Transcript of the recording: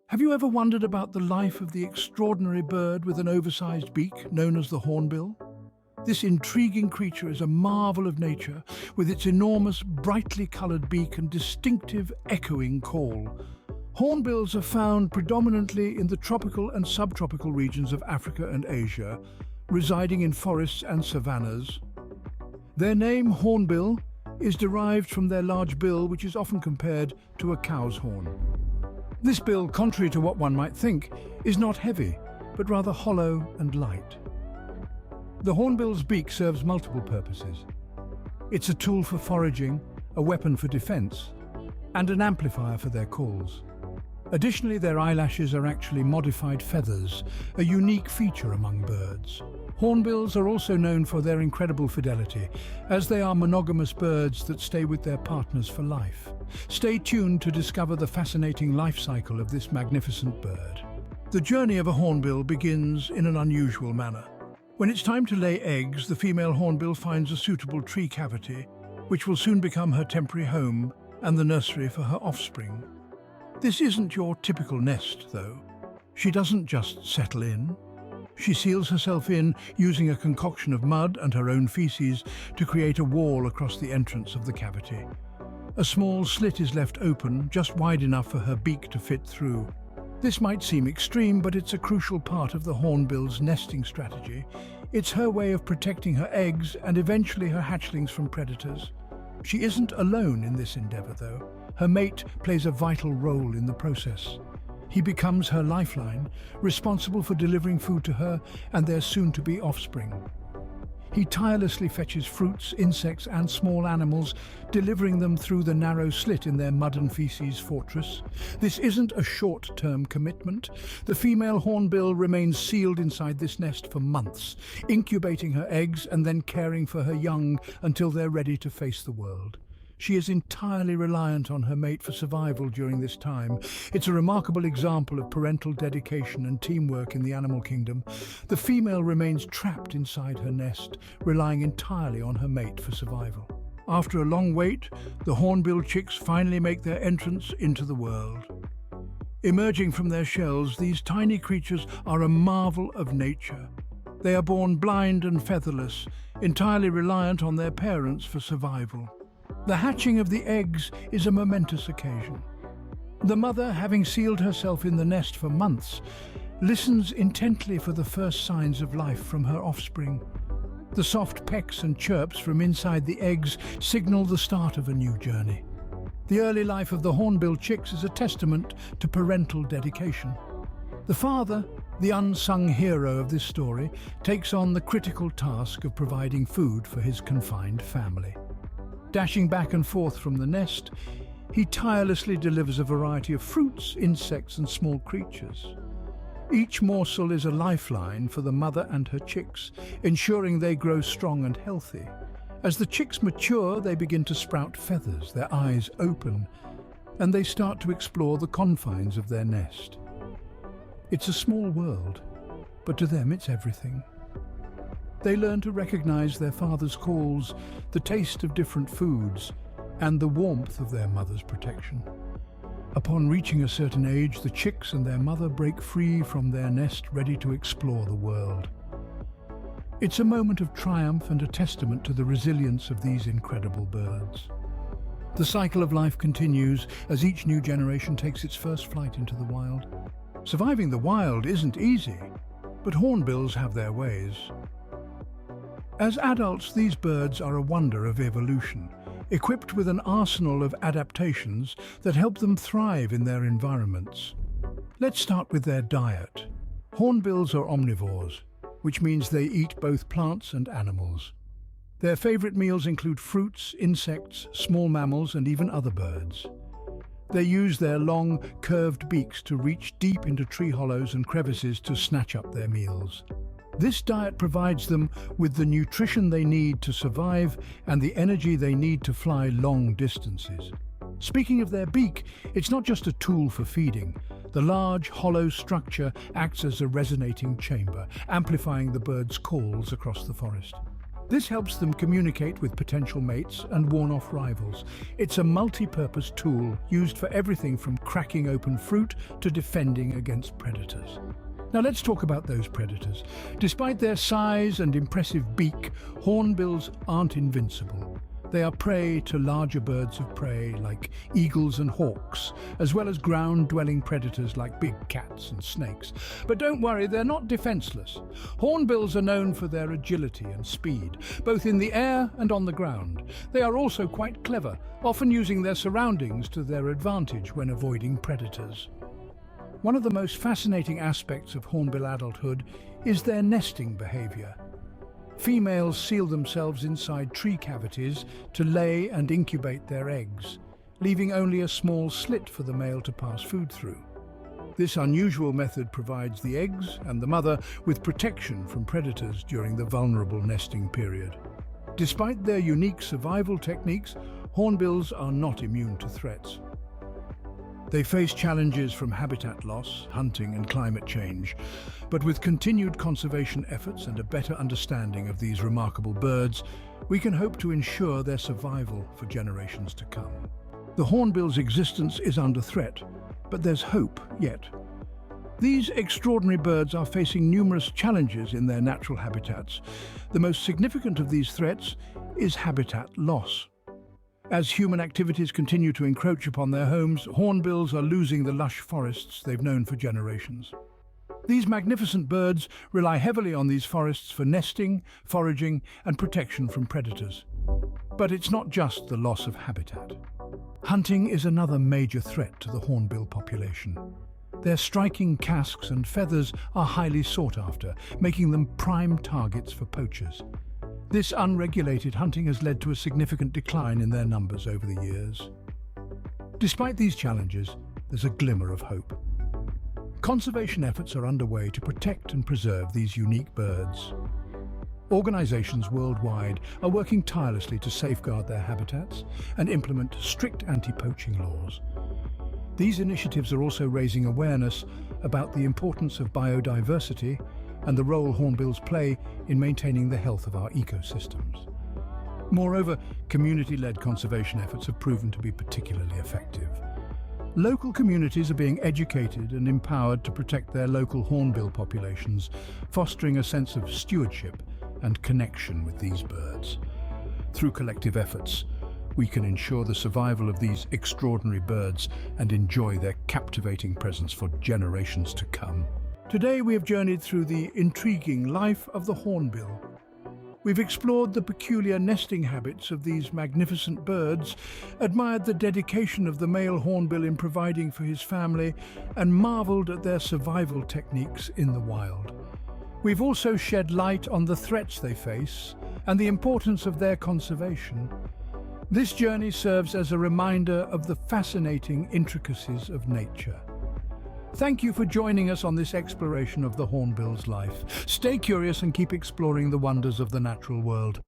Have you ever wondered about the life of the extraordinary bird with an oversized beak known as the hornbill? This intriguing creature is a marvel of nature with its enormous, brightly colored beak and distinctive, echoing call. Hornbills are found predominantly in the tropical and subtropical regions of Africa and Asia, residing in forests and savannas. Their name, hornbill, is derived from their large bill, which is often compared to a cow's horn. This bill, contrary to what one might think, is not heavy, but rather hollow and light. The hornbill's beak serves multiple purposes. It's a tool for foraging, a weapon for defense, and an amplifier for their calls. Additionally, their eyelashes are actually modified feathers, a unique feature among birds. Hornbills are also known for their incredible fidelity, as they are monogamous birds that stay with their partners for life. Stay tuned to discover the fascinating life cycle of this magnificent bird. The journey of a hornbill begins in an unusual manner. When it's time to lay eggs, the female hornbill finds a suitable tree cavity, which will soon become her temporary home and the nursery for her offspring. This isn't your typical nest, though. She doesn't just settle in. She seals herself in using a concoction of mud and her own feces to create a wall across the entrance of the cavity. A small slit is left open, just wide enough for her beak to fit through. This might seem extreme, but it's a crucial part of the hornbill's nesting strategy. It's her way of protecting her eggs and eventually her hatchlings from predators. She isn't alone in this endeavor, though. Her mate plays a vital role in the process. He becomes her lifeline, responsible for delivering food to her and their soon-to-be offspring. He tirelessly fetches fruits, insects, and small animals, delivering them through the narrow slit in their mud and feces fortress. This isn't a short-term commitment. The female hornbill remains sealed inside this nest for months, incubating her eggs and then caring for her young until they're ready to face the world. She is entirely reliant on her mate for survival during this time. It's a remarkable example of parental dedication and teamwork in the animal kingdom. The female remains trapped inside her nest, relying entirely on her mate for survival. After a long wait, the hornbill chicks finally make their entrance into the world. Emerging from their shells, these tiny creatures are a marvel of nature. They are born blind and featherless, entirely reliant on their parents for survival. The hatching of the eggs is a momentous occasion. The mother, having sealed herself in the nest for months, listens intently for the first signs of life from her offspring. The soft pecks and chirps from inside the eggs signal the start of a new journey. The early life of the hornbill chicks is a testament to parental dedication. The father, the unsung hero of this story, takes on the critical task of providing food for his confined family. Dashing back and forth from the nest, he tirelessly delivers a variety of fruits, insects, and small creatures. Each morsel is a lifeline for the mother and her chicks, ensuring they grow strong and healthy. As the chicks mature, they begin to sprout feathers, their eyes open, and they start to explore the confines of their nest. It's a small world, but to them it's everything. They learn to recognize their father's calls, the taste of different foods, and the warmth of their mother's protection. Upon reaching a certain age, the chicks and their mother break free from their nest, ready to explore the world. It's a moment of triumph and a testament to the resilience of these incredible birds. The cycle of life continues as each new generation takes its first flight into the wild. Surviving the wild isn't easy, but hornbills have their ways. As adults, these birds are a wonder of evolution, equipped with an arsenal of adaptations that help them thrive in their environments. Let's start with their diet. Hornbills are omnivores, which means they eat both plants and animals. Their favorite meals include fruits, insects, small mammals, and even other birds. They use their long, curved beaks to reach deep into tree hollows and crevices to snatch up their meals. This diet provides them with the nutrition they need to survive and the energy they need to fly long distances. Speaking of their beak, it's not just a tool for feeding. The large, hollow structure acts as a resonating chamber, amplifying the bird's calls across the forest. This helps them communicate with potential mates and warn off rivals. It's a multi-purpose tool used for everything from cracking open fruit to defending against predators. Now let's talk about those predators. Despite their size and impressive beak, hornbills aren't invincible. They are prey to larger birds of prey like eagles and hawks, as well as ground-dwelling predators like big cats and snakes. But don't worry, they're not defenseless. Hornbills are known for their agility and speed, both in the air and on the ground. They are also quite clever, often using their surroundings to their advantage when avoiding predators. One of the most fascinating aspects of hornbill adulthood is their nesting behavior. Females seal themselves inside tree cavities to lay and incubate their eggs, leaving only a small slit for the male to pass food through. This unusual method provides the eggs and the mother with protection from predators during the vulnerable nesting period. Despite their unique survival techniques, hornbills are not immune to threats. They face challenges from habitat loss, hunting and climate change, but with continued conservation efforts and a better understanding of these remarkable birds, we can hope to ensure their survival for generations to come. The hornbill's existence is under threat, but there's hope yet. These extraordinary birds are facing numerous challenges in their natural habitats. The most significant of these threats is habitat loss. As human activities continue to encroach upon their homes, hornbills are losing the lush forests they've known for generations. These magnificent birds rely heavily on these forests for nesting, foraging, and protection from predators. But it's not just the loss of habitat. Hunting is another major threat to the hornbill population. Their striking casques and feathers are highly sought after, making them prime targets for poachers. This unregulated hunting has led to a significant decline in their numbers over the years. Despite these challenges, there's a glimmer of hope. Conservation efforts are underway to protect and preserve these unique birds. Organizations worldwide are working tirelessly to safeguard their habitats and implement strict anti-poaching laws. These initiatives are also raising awareness about the importance of biodiversity and the role hornbills play in maintaining the health of our ecosystems. Moreover, community-led conservation efforts have proven to be particularly effective. Local communities are being educated and empowered to protect their local hornbill populations, fostering a sense of stewardship and connection with these birds. Through collective efforts, we can ensure the survival of these extraordinary birds and enjoy their captivating presence for generations to come. Today we have journeyed through the intriguing life of the hornbill. We've explored the peculiar nesting habits of these magnificent birds, admired the dedication of the male hornbill in providing for his family, and marveled at their survival techniques in the wild. We've also shed light on the threats they face and the importance of their conservation. This journey serves as a reminder of the fascinating intricacies of nature. Thank you for joining us on this exploration of the hornbill's life. Stay curious and keep exploring the wonders of the natural world.